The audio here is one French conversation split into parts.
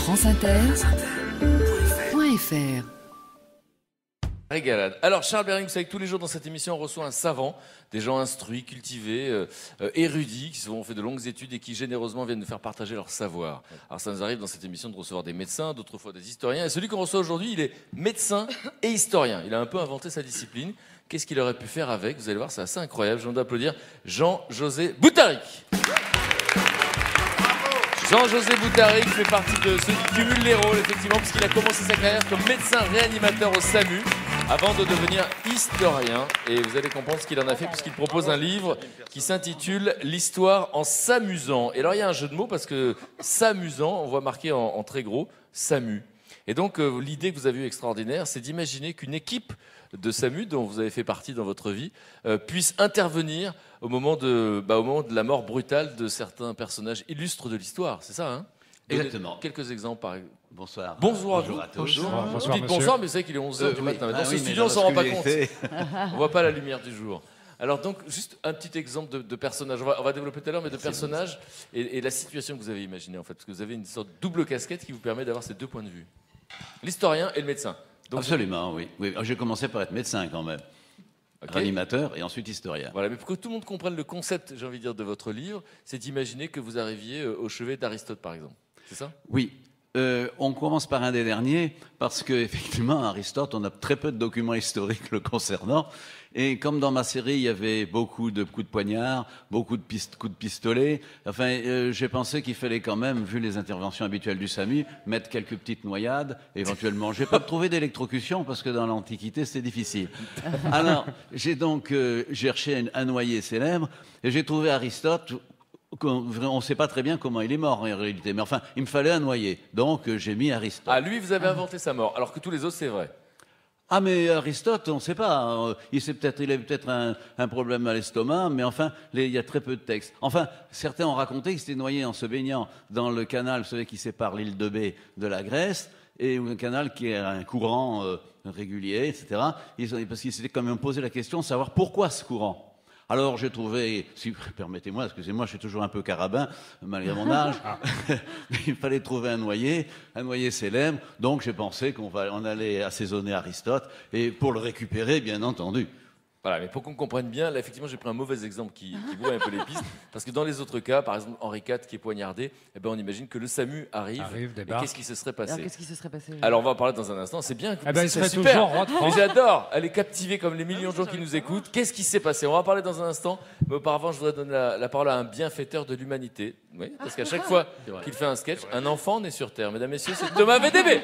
franceinter.fr. Régalade. Alors Charles Berling, vous savez que tous les jours dans cette émission on reçoit un savant, des gens instruits, cultivés, érudits, qui ont fait de longues études et qui généreusement viennent nous faire partager leur savoir. Alors ça nous arrive dans cette émission de recevoir des médecins, d'autres fois des historiens. Et celui qu'on reçoit aujourd'hui, il est médecin et historien. Il a un peu inventé sa discipline. Qu'est-ce qu'il aurait pu faire avec? Vous allez voir, c'est assez incroyable. Je viens d'applaudir Jean-José Boutaric. Jean-José Boutaric fait partie de ceux qui cumulent les rôles, effectivement, puisqu'il a commencé sa carrière comme médecin réanimateur au SAMU, avant de devenir historien. Et vous allez comprendre ce qu'il en a fait, puisqu'il propose un livre qui s'intitule « L'histoire en s'amusant ». Et alors, il y a un jeu de mots, parce que « s'amusant », on voit marqué en très gros « SAMU ». Et donc, l'idée que vous avez eue extraordinaire, c'est d'imaginer qu'une équipe de SAMU, dont vous avez fait partie dans votre vie, puisse intervenir au moment de la mort brutale de certains personnages illustres de l'histoire. C'est ça, hein? Exactement. Quelques exemples, par exemple. Bonsoir. Bonjour à Bonjour vous. à tous. Bonsoir, dites bonsoir, mais c'est qu'il est 11h du matin. Dans ce studio, on ne s'en rend pas compte. On ne voit pas la lumière du jour. Alors donc, juste un petit exemple de personnage. On va développer tout à l'heure, mais de personnages et la situation que vous avez imaginée, en fait. Parce que vous avez une sorte de double casquette qui vous permet d'avoir ces deux points de vue. L'historien et le médecin. Donc, absolument, oui. J'ai commencé par être médecin quand même. Okay. Réanimateur et ensuite historien. Voilà, mais pour que tout le monde comprenne le concept, j'ai envie de dire, de votre livre, c'est d'imaginer que vous arriviez au chevet d'Aristote, par exemple. C'est ça? Oui. On commence par un des derniers, parce qu'effectivement, Aristote, on a très peu de documents historiques le concernant. Et comme dans ma série, il y avait beaucoup de coups de poignard, beaucoup de coups de pistolet, enfin, j'ai pensé qu'il fallait quand même, vu les interventions habituelles du SAMU, mettre quelques petites noyades, éventuellement. J'ai pas trouvé d'électrocution, parce que dans l'Antiquité, c'était difficile. Alors, j'ai donc cherché un noyé célèbre, et j'ai trouvé Aristote. On ne sait pas très bien comment il est mort en réalité, mais enfin, il me fallait un noyé. Donc, j'ai mis Aristote. Ah, lui, vous avez inventé sa mort, alors que tous les autres, c'est vrai. Ah, mais Aristote, on ne sait pas. Il avait peut-être un problème à l'estomac, mais enfin, il y a très peu de textes. Enfin, certains ont raconté qu'il s'était noyé en se baignant dans le canal, vous savez, qui sépare l'île de Bé de la Grèce, et un canal qui a un courant régulier, etc. Parce qu'il s'était quand même posé la question de savoir pourquoi ce courant. Alors j'ai trouvé, si permettez-moi, excusez-moi, je suis toujours un peu carabin, malgré mon âge, il fallait trouver un noyé célèbre, donc j'ai pensé qu'on allait assaisonner Aristote, et pour le récupérer, bien entendu. Voilà, mais pour qu'on comprenne bien, là, effectivement, j'ai pris un mauvais exemple qui brouille un peu les pistes, parce que dans les autres cas, par exemple, Henri IV qui est poignardé, eh ben, on imagine que le SAMU arrive et qu'est-ce qui se serait passé? Alors, qu'est-ce qui se serait passé? Alors, on va en parler dans un instant. C'est bien. Il c'est serait super. toujours roi de France. Mais j'adore. Elle est captivée comme les millions de gens qui nous écoutent. Qu'est-ce qui s'est passé? On va en parler dans un instant. Mais auparavant, je voudrais donner la parole à un bienfaiteur de l'humanité. Oui, parce qu'à chaque fois qu'il fait un sketch, un enfant naît sur Terre. Mesdames, Messieurs, c'est Thomas VDB.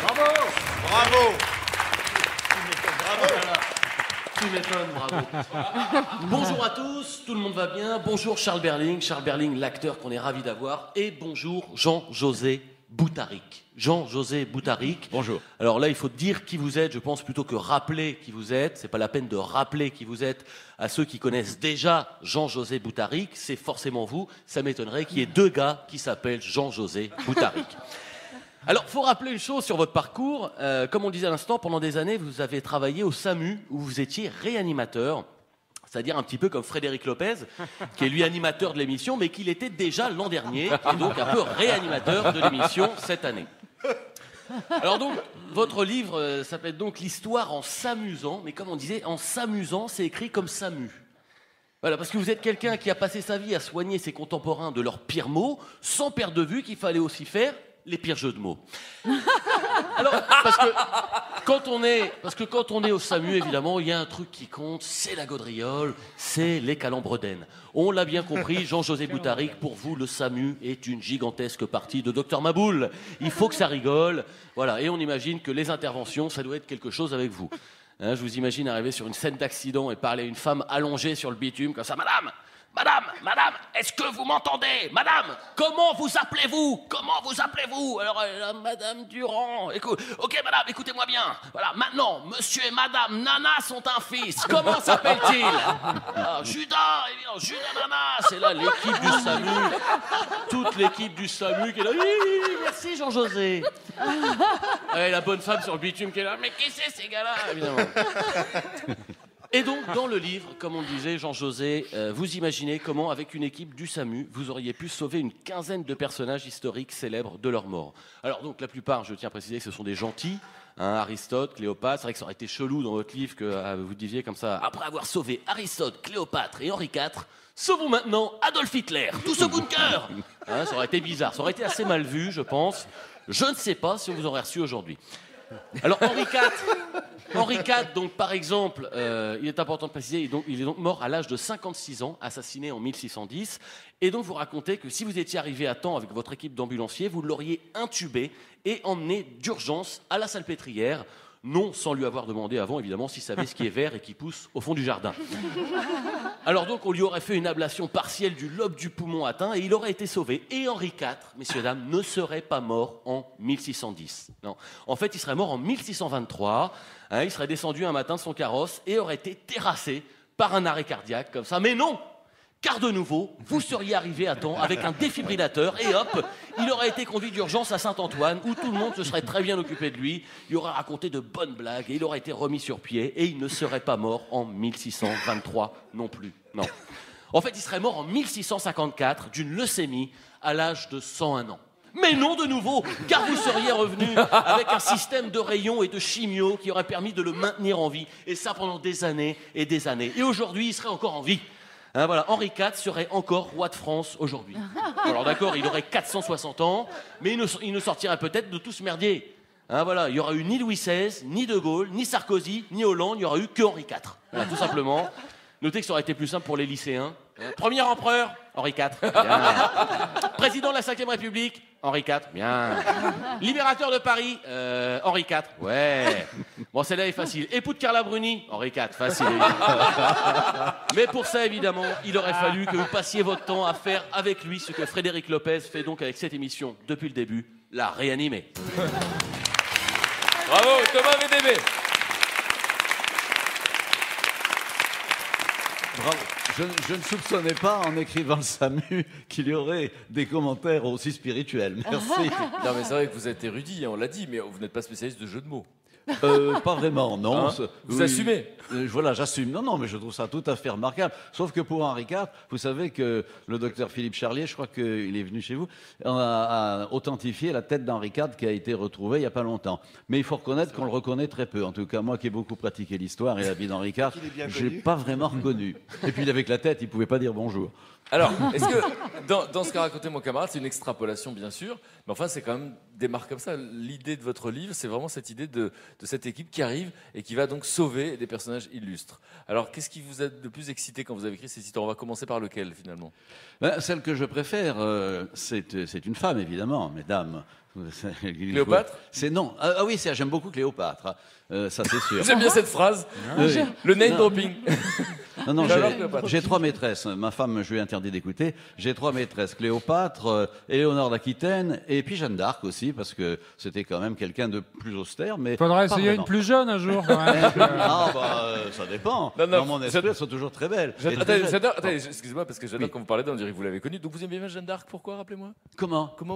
Bravo! Bravo! Tu m'étonnes, bravo. Bonjour à tous, tout le monde va bien. Bonjour Charles Berling, l'acteur qu'on est ravi d'avoir. Et bonjour Jean-José Boutaric. Jean-José Boutaric. Bonjour. Alors là, il faut dire qui vous êtes, je pense, plutôt que rappeler qui vous êtes. C'est pas la peine de rappeler qui vous êtes à ceux qui connaissent déjà Jean-José Boutaric. C'est forcément vous. Ça m'étonnerait qu'il y ait deux gars qui s'appellent Jean-José Boutaric. Alors, il faut rappeler une chose sur votre parcours. Comme on le disait à l'instant, pendant des années, vous avez travaillé au SAMU, où vous étiez réanimateur, c'est-à-dire un petit peu comme Frédéric Lopez, qui est lui animateur de l'émission, mais qu'il était déjà l'an dernier, et donc un peu réanimateur de l'émission cette année. Alors donc, votre livre s'appelle donc « L'histoire en s'amusant », mais comme on disait, en s'amusant, c'est écrit comme SAMU. Voilà, parce que vous êtes quelqu'un qui a passé sa vie à soigner ses contemporains de leurs pires maux, sans perdre de vue qu'il fallait aussi faire les pires jeux de mots. Alors, parce que quand on est au SAMU, évidemment, il y a un truc qui compte, c'est la gaudriole, c'est les calembredaines. On l'a bien compris, Jean-José Boutaric, pour vous, le SAMU est une gigantesque partie de Dr Maboul. Il faut que ça rigole. Voilà, et on imagine que les interventions, ça doit être quelque chose avec vous. Hein, je vous imagine arriver sur une scène d'accident et parler à une femme allongée sur le bitume, comme ça, madame, est-ce que vous m'entendez? Madame, comment vous appelez-vous? Alors, Madame Durand, ok, madame, écoutez-moi bien. Voilà, maintenant, monsieur et madame Nana sont un fils. Comment s'appelle-t-il? Judas, évidemment, Judas Nana. C'est là l'équipe du SAMU. Toute l'équipe du SAMU qui est là. Oui, merci Jean-José. Et la bonne femme sur le bitume qui est là. Mais qui c'est ces gars-là, évidemment. Et donc, dans le livre, comme on le disait, Jean-José, vous imaginez comment, avec une équipe du SAMU, vous auriez pu sauver une quinzaine de personnages historiques célèbres de leur mort. Alors donc, la plupart, je tiens à préciser, ce sont des gentils, hein, Aristote, Cléopâtre. C'est vrai que ça aurait été chelou dans votre livre que vous disiez comme ça, après avoir sauvé Aristote, Cléopâtre et Henri IV, sauvons maintenant Adolf Hitler, tous au bunker. Hein, ça aurait été bizarre, ça aurait été assez mal vu, je pense. Je ne sais pas si on vous aurait reçu aujourd'hui. Alors Henri IV, donc par exemple, il est important de préciser, il est donc mort à l'âge de 56 ans, assassiné en 1610. Et donc vous racontez que si vous étiez arrivé à temps avec votre équipe d'ambulanciers, vous l'auriez intubé et emmené d'urgence à la Salpêtrière. Non, sans lui avoir demandé avant, évidemment, s'il savait ce qui est vert et qui pousse au fond du jardin. Alors donc, on lui aurait fait une ablation partielle du lobe du poumon atteint et il aurait été sauvé. Et Henri IV, messieurs, dames, ne serait pas mort en 1610. Non. En fait, il serait mort en 1623. Hein, il serait descendu un matin de son carrosse et aurait été terrassé par un arrêt cardiaque, comme ça. Mais non! Car de nouveau, vous seriez arrivé à temps avec un défibrillateur et hop, il aurait été conduit d'urgence à Saint-Antoine où tout le monde se serait très bien occupé de lui, il aurait raconté de bonnes blagues et il aurait été remis sur pied et il ne serait pas mort en 1623 non plus. Non. En fait, il serait mort en 1654 d'une leucémie à l'âge de 101 ans. Mais non de nouveau, car vous seriez revenu avec un système de rayons et de chimio qui aurait permis de le maintenir en vie, et ça pendant des années et des années. Et aujourd'hui, il serait encore en vie. Hein, voilà, Henri IV serait encore roi de France aujourd'hui. Alors d'accord, il aurait 460 ans, mais il ne sortirait peut-être de tout ce merdier. Hein, voilà, il n'y aura eu ni Louis XVI, ni De Gaulle, ni Sarkozy, ni Hollande, il n'y aura eu que Henri IV. Voilà, tout simplement. Notez que ça aurait été plus simple pour les lycéens. Premier empereur, Henri IV. Bien. Président de la Ve République, Henri IV. Bien. Libérateur de Paris, Henri IV. Ouais. Bon, celle-là est facile. Époux de Carla Bruni, Henri IV. Facile. Mais pour ça, évidemment, il aurait fallu que vous passiez votre temps à faire avec lui ce que Frédéric Lopez fait donc avec cette émission depuis le début, la réanimer. Bravo, Thomas VDB. Bravo. Je ne soupçonnais pas, en écrivant le SAMU, qu'il y aurait des commentaires aussi spirituels. Merci. Non, mais c'est vrai que vous êtes érudit, on l'a dit, mais vous n'êtes pas spécialiste de jeux de mots. Pas vraiment, non. Hein, vous assumez. Voilà, j'assume. Non, mais je trouve ça tout à fait remarquable. Sauf que pour Henri IV, vous savez que le docteur Philippe Charlier, je crois qu'il est venu chez vous, a authentifié la tête d'Henri IV qui a été retrouvée il n'y a pas longtemps. Mais il faut reconnaître qu'on le reconnaît très peu. En tout cas, moi qui ai beaucoup pratiqué l'histoire et la vie d'Henri IV, je ne l'ai pas vraiment reconnu. Et puis avec la tête, il ne pouvait pas dire bonjour. Alors, est-ce que, dans ce qu'a raconté mon camarade, c'est une extrapolation, bien sûr, mais enfin, c'est quand même des marques comme ça. L'idée de votre livre, c'est vraiment cette idée de cette équipe qui arrive et qui va donc sauver des personnages illustres. Alors, qu'est-ce qui vous a le plus excité quand vous avez écrit cette histoire? On va commencer par lequel, finalement? Celle que je préfère, c'est une femme, évidemment, mesdames. Cléopâtre? C'est non. Ah oui, j'aime beaucoup Cléopâtre. Ça, c'est sûr. J'aime bien cette phrase. Oui. Le name dropping. Non, Alors, Cléopâtre. j'ai 3 maîtresses. Ma femme, je lui ai interdit d'écouter. J'ai 3 maîtresses. Cléopâtre, Éléonore d'Aquitaine et puis Jeanne d'Arc aussi, parce que c'était quand même quelqu'un de plus austère. Mais faudrait pas essayer vraiment. une plus jeune un jour, quand même. Ça dépend. Non, Dans mon esprit, elles sont toujours très belles. Et très jeunes. Attendez, excusez-moi, parce que j'adore quand vous parlez d'elle, on dirait que vous l'avez connue. Donc vous aimez bien Jeanne d'Arc, pourquoi, rappelez-moi?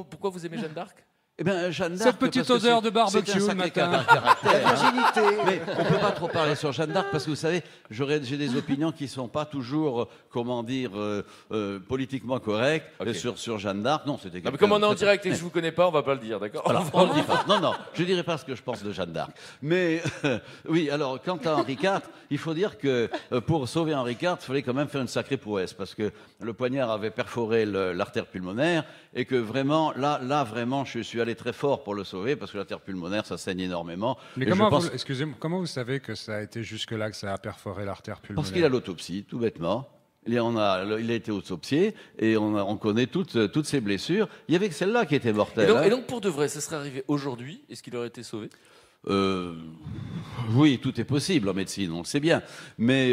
Pourquoi vous aimez Jeanne d'Arc? Eh bien, Jeanne d'Arc, Cette petite parce que odeur de barbecue c'est un le sacré matin. caractère, hein. Mais on ne peut pas trop parler sur Jeanne d'Arc parce que vous savez, j'ai des opinions qui ne sont pas toujours, politiquement correctes. Ok. Sur Jeanne d'Arc. Non, c'était Non, mais quelqu'un comme on est de en très- direct et que je vous connais pas, on va pas le dire, d'accord? Alors, on ne dit pas. Non, je ne dirai pas ce que je pense de Jeanne d'Arc. Mais oui, alors, quant à Henri IV, il faut dire que pour sauver Henri IV, il fallait quand même faire une sacrée prouesse parce que le poignard avait perforé l'artère pulmonaire et que vraiment, là, vraiment, je suis allé très fort pour le sauver parce que l'artère pulmonaire, ça saigne énormément. Mais Et comment je pense- excusez-moi, comment vous savez que ça a été jusque-là, que ça a perforé l'artère pulmonaire? Parce qu'il a l'autopsie, tout bêtement. Il a été autopsié et on connaît toutes ses blessures. Il y avait que celle-là qui était mortelle. Et donc, pour de vrai, ça serait arrivé aujourd'hui? Est-ce qu'il aurait été sauvé? Oui, tout est possible en médecine, on le sait bien. Mais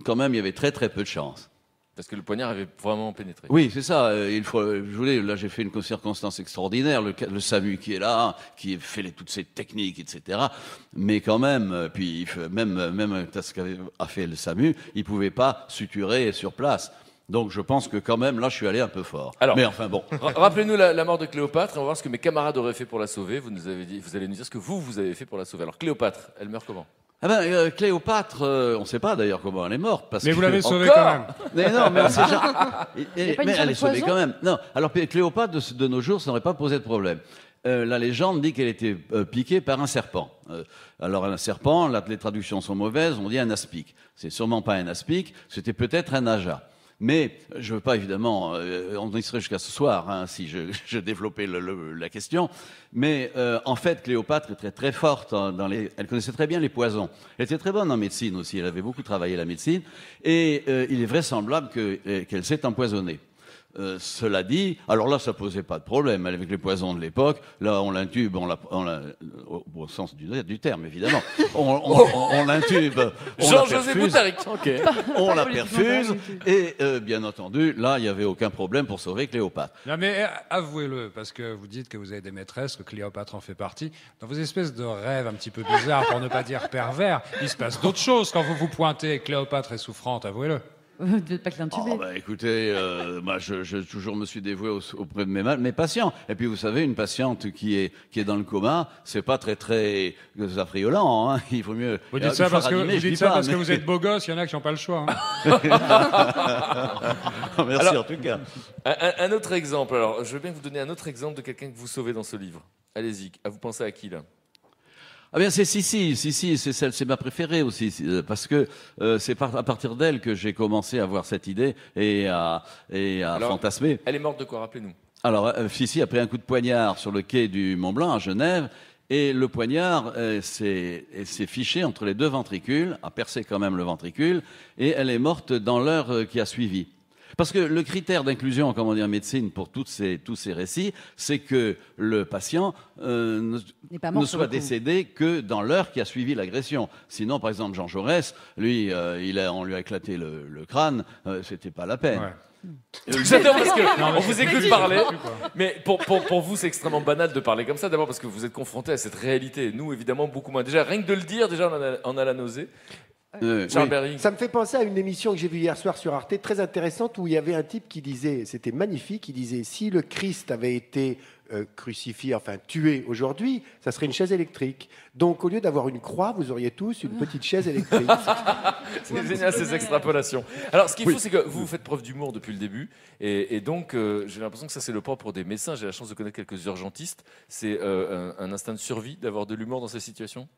quand même, il y avait très très peu de chance. Parce que le poignard avait vraiment pénétré. Oui, c'est ça. Là, j'ai fait une circonstance extraordinaire. Le SAMU qui est là, qui fait toutes ces techniques, etc. Mais quand même, puis même ce qu'a fait le SAMU, il ne pouvait pas suturer sur place. Donc je pense que quand même, là, je suis allé un peu fort. Alors, mais enfin bon. Rappelez-nous la mort de Cléopâtre et on va voir ce que mes camarades auraient fait pour la sauver. Vous allez nous dire ce que vous avez fait pour la sauver. Alors Cléopâtre, elle meurt comment? Ah ben, Cléopâtre, on ne sait pas d'ailleurs comment elle est morte. Parce Mais que... vous l'avez sauvée Encore quand même. Mais non, mais on sait jamais. pas une Mais sorte elle de est sauvée poison quand même. Non, alors Cléopâtre, de nos jours, ça n'aurait pas posé de problème. La légende dit qu'elle était piquée par un serpent. Alors un serpent, là, les traductions sont mauvaises, on dit un aspic. C'est sûrement pas un aspic, c'était peut-être un aja. Mais je ne veux pas, évidemment, on y serait jusqu'à ce soir, hein, si je développais la question. Mais en fait, Cléopâtre est très, très forte. Elle connaissait très bien les poisons. Elle était très bonne en médecine aussi. Elle avait beaucoup travaillé la médecine. Et il est vraisemblable qu'elle s'est empoisonnée. Cela dit, alors là, ça posait pas de problème avec les poisons de l'époque. Là, on l'intube, au sens du terme, évidemment. On l'intube, Jean-José Boutaric. on la perfuse, et bien entendu, là, il n'y avait aucun problème pour sauver Cléopâtre. Non mais avouez-le, parce que vous dites que vous avez des maîtresses, que Cléopâtre en fait partie. Dans vos espèces de rêves un petit peu bizarres, pour ne pas dire pervers, il se passe d'autres choses quand vous vous pointez. Cléopâtre est souffrante, avouez-le. Vous n'êtes pas que l'intubé. Oh, bah, écoutez, moi, je toujours me suis dévoué auprès de mes patients. Et puis, vous savez, une patiente qui est dans le coma, c'est pas très affriolant. Hein. Il vaut mieux. Vous dites ça parce que vous êtes beau gosse. Il y en a qui n'ont pas le choix. Hein. Merci Alors, en tout cas. Un autre exemple. Alors, je veux bien vous donner un autre exemple de quelqu'un que vous sauvez dans ce livre. Allez-y. Vous pensez à qui, là? Ah bien c'est Sissi, c'est ma préférée aussi, parce que c'est à partir d'elle que j'ai commencé à avoir cette idée et à fantasmer. Elle est morte de quoi? Rappelez-nous. Alors Sissi a pris un coup de poignard sur le quai du Mont-Blanc à Genève, et le poignard s'est fiché entre les deux ventricules, a percé quand même le ventricule, et elle est morte dans l'heure qui a suivi. Parce que le critère d'inclusion, comme on dit en médecine, pour tous ces récits, c'est que le patient ne soit décédé que dans l'heure qui a suivi l'agression. Sinon, par exemple, Jean Jaurès, lui, on lui a éclaté le crâne, c'était pas la peine. Ouais. J'adore parce qu'on vous écoute parler, mais pour vous c'est extrêmement banal de parler comme ça, d'abord parce que vous êtes confronté à cette réalité, nous évidemment beaucoup moins. Déjà rien que de le dire, déjà on a la nausée. Charles Berling. Ça me fait penser à une émission que j'ai vue hier soir sur Arte, très intéressante, où il y avait un type qui disait, c'était magnifique, il disait si le Christ avait été crucifié, enfin tué aujourd'hui, ça serait une chaise électrique. Donc au lieu d'avoir une croix, vous auriez tous une petite chaise électrique. C'est génial ces extrapolations. Alors ce qu'il faut, c'est que vous faites preuve d'humour depuis le début, et donc j'ai l'impression que ça c'est le propre des médecins. J'ai la chance de connaître quelques urgentistes. C'est un instinct de survie d'avoir de l'humour dans ces situations.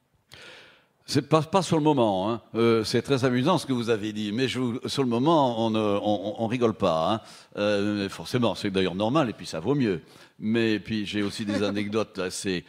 C'est pas sur le moment. Hein. C'est très amusant ce que vous avez dit, mais sur le moment, on rigole pas. Hein. Forcément, c'est d'ailleurs normal, et puis ça vaut mieux. Mais puis j'ai aussi des anecdotes assez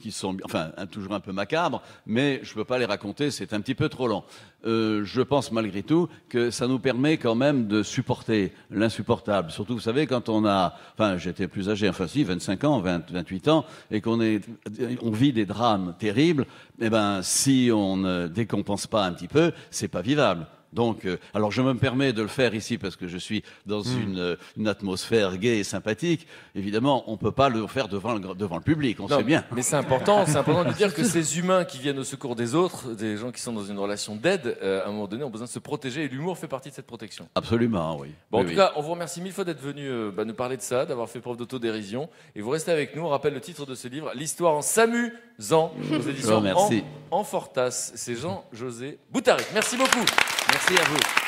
qui sont, enfin, toujours un peu macabres, mais je peux pas les raconter, c'est un petit peu trop long. Je pense malgré tout que ça nous permet quand même de supporter l'insupportable. Surtout, vous savez, quand on a, enfin, j'étais plus âgé, enfin si, 25 ans, 28 ans, et on vit des drames terribles, eh ben, si on ne décompense pas un petit peu, c'est pas vivable. Donc, alors je me permets de le faire ici parce que je suis dans une atmosphère gaie et sympathique. Évidemment, on peut pas le faire devant le public, on sait bien. Mais c'est important de dire que ces humains qui viennent au secours des autres, des gens qui sont dans une relation d'aide, à un moment donné, ont besoin de se protéger, et l'humour fait partie de cette protection. Absolument, oui. Bon, oui, en tout cas, on vous remercie mille fois d'être venu nous parler de ça, d'avoir fait preuve d'autodérision, et vous restez avec nous. On rappelle le titre de ce livre, L'histoire en s'amusant, aux éditions merci. en Fortas. C'est Jean-José Boutaric. Merci beaucoup. Merci à vous.